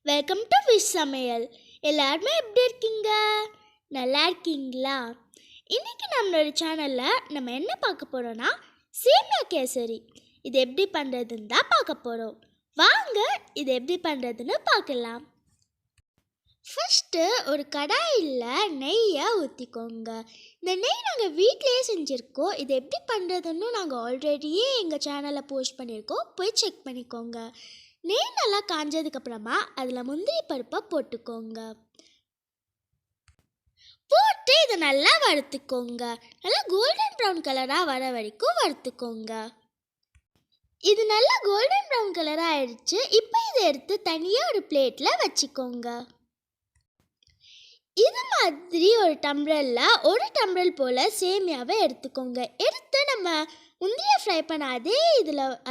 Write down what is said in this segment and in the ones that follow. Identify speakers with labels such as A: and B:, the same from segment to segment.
A: Welcome to wish சமையல். எல்லாருமே எப்படி இருக்கீங்க? நல்லா இருக்கீங்களா? இன்னைக்கு நம்மளோட சேனலில் நம்ம என்ன பார்க்க போகிறோன்னா சேமியா கேசரி. இது எப்படி பண்ணுறதுன்னு தான் பார்க்க போகிறோம். வாங்க இது எப்படி பண்ணுறதுன்னு பார்க்கலாம். ஃபஸ்ட்டு ஒரு கடாயில் நெய்யை ஊற்றிக்கோங்க. இந்த நெய் நாங்கள் வீட்டிலேயே செஞ்சுருக்கோம். இது எப்படி பண்ணுறதுன்னு நாங்கள் ஆல்ரெடியே எங்கள் சேனலில் போஸ்ட் பண்ணியிருக்கோம், போய் செக் பண்ணிக்கோங்க. நெய் நல்லா காஞ்சதுக்கப்புறமா அதில் முந்திரி பருப்பை போட்டுக்கோங்க. போட்டு இதை நல்லா வறுத்துக்கோங்க. நல்லா கோல்டன் ப்ரௌன் கலராக வர வரைக்கும் வறுத்துக்கோங்க. இது நல்லா கோல்டன் ப்ரௌன் கலராக ஆயிடுச்சு. இப்போ இதை எடுத்து தனியாக ஒரு பிளேட்டில் வச்சுக்கோங்க. இது மாதிரி ஒரு டம்ளரில் ஒரு டம்ளர் போல் சேமியாவை எடுத்துக்கோங்க. எடுத்து நம்ம முந்திரியை ஃப்ரை பண்ண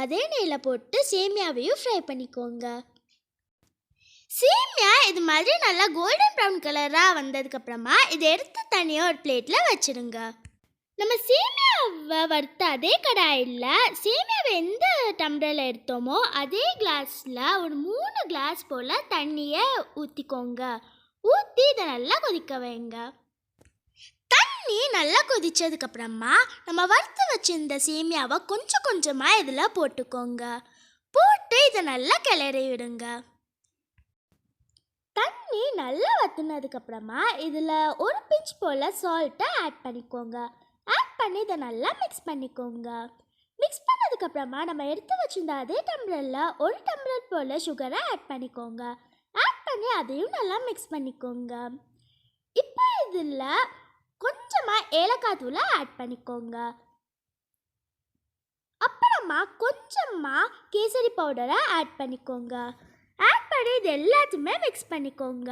A: அதே நெய்யில் போட்டு சேமியாவையும் ஃப்ரை பண்ணிக்கோங்க. சேமியா இது மாதிரி நல்லா கோல்டன் ப்ரௌன் கலராக வந்ததுக்கப்புறமா இதை எடுத்து தனியாக ஒரு பிளேட்டில் வச்சுடுங்க. நம்ம சேமியாவை வறுத்த அதே கடாயில் சேமியாவை எந்த டம்ளரில் எடுத்தோமோ அதே கிளாஸில் ஒரு 3 கிளாஸ் போல் தண்ணியை ஊற்றிக்கோங்க. ஊற்றி இதை நல்லா கொதிக்க வைங்க. தண்ணி நல்லா கொதித்ததுக்கப்புறமா நம்ம வறுத்து வச்சிருந்த சேமியாவை கொஞ்சம் கொஞ்சமாக இதில் போட்டுக்கோங்க. போட்டு இதை நல்லா கிளறி விடுங்க. தண்ணி நல்லா வற்றினதுக்கப்புறமா இதில் ஒரு பிஞ்ச் போல் சால்ட்டை ஆட் பண்ணிக்கோங்க. ஆட் பண்ணி இதை நல்லா மிக்ஸ் பண்ணிக்கோங்க. மிக்ஸ் பண்ணதுக்கப்புறமா நம்ம எடுத்து வச்சிருந்த அதே டம்ளரில் ஒரு டம்ளர் போல் சுகரை ஆட் பண்ணிக்கோங்க. ஆட் பண்ணி அதையும் நல்லா மிக்ஸ் பண்ணிக்கோங்க. இப்போ இதில் கொஞ்சமாக ஏலக்காய் தூளை ஆட் பண்ணிக்கோங்க. அப்புறமா கொஞ்சமாக கேசரி பவுடரை ஆட் பண்ணிக்கோங்க. ஆட் பண்ணி இது எல்லாத்தையுமே மிக்ஸ் பண்ணிக்கோங்க.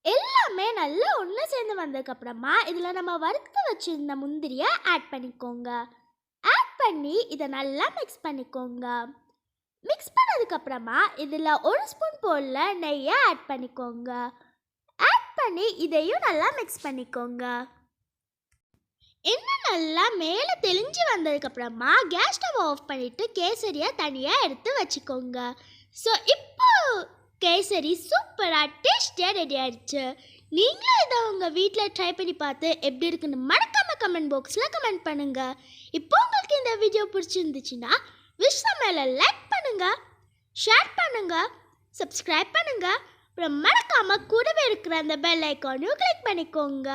A: எல்லாமே நல்லா ஒன்று சேர்ந்து வந்ததுக்கப்புறமா இதில் நம்ம வறுத்து வச்சிருந்த முந்திரியை ஆட் பண்ணிக்கோங்க. ஆட் பண்ணி இதை நல்லா மிக்ஸ் பண்ணிக்கோங்க. மிக்ஸ் பண்ணதுக்கப்புறமா இதில் 1 ஸ்பூன் போல் நெய்யை ஆட் பண்ணிக்கோங்க. ஆட் பண்ணி இதையும் நல்லா மிக்ஸ் பண்ணிக்கோங்க. இன்னும் நல்லா மேலே தெளிஞ்சு வந்ததுக்கப்புறமா கேஸ் ஸ்டவ் ஆஃப் பண்ணிவிட்டு கேசரியை தனியாக எடுத்து வச்சுக்கோங்க. ஸோ இப்போ கேசரி சூப்பராக டேஸ்டியாக ரெடி ஆகிடுச்சு. நீங்களும் இதை உங்கள் வீட்டில் ட்ரை பண்ணி பார்த்து எப்படி இருக்குன்னு மறக்காமல் கமெண்ட் பாக்ஸில் கமெண்ட் பண்ணுங்கள். இப்போ உங்களுக்கு இந்த வீடியோ பிடிச்சிருந்துச்சுன்னா விஷ் சமையலை லைக் பண்ணுங்கள், ஷேர் பண்ணுங்கள், சப்ஸ்கிரைப் பண்ணுங்கள். அப்புறம் மறக்காமல் கூடவே இருக்கிற அந்த பெல் ஐக்கானையும் கிளிக் பண்ணிக்கோங்க.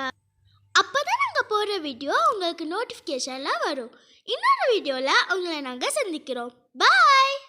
A: அப்போ தான் நாங்கள் போடுற வீடியோ உங்களுக்கு நோட்டிஃபிகேஷன்லாம் வரும். இன்னொரு வீடியோவில் உங்களை நாங்கள் சந்திக்கிறோம். பாய்.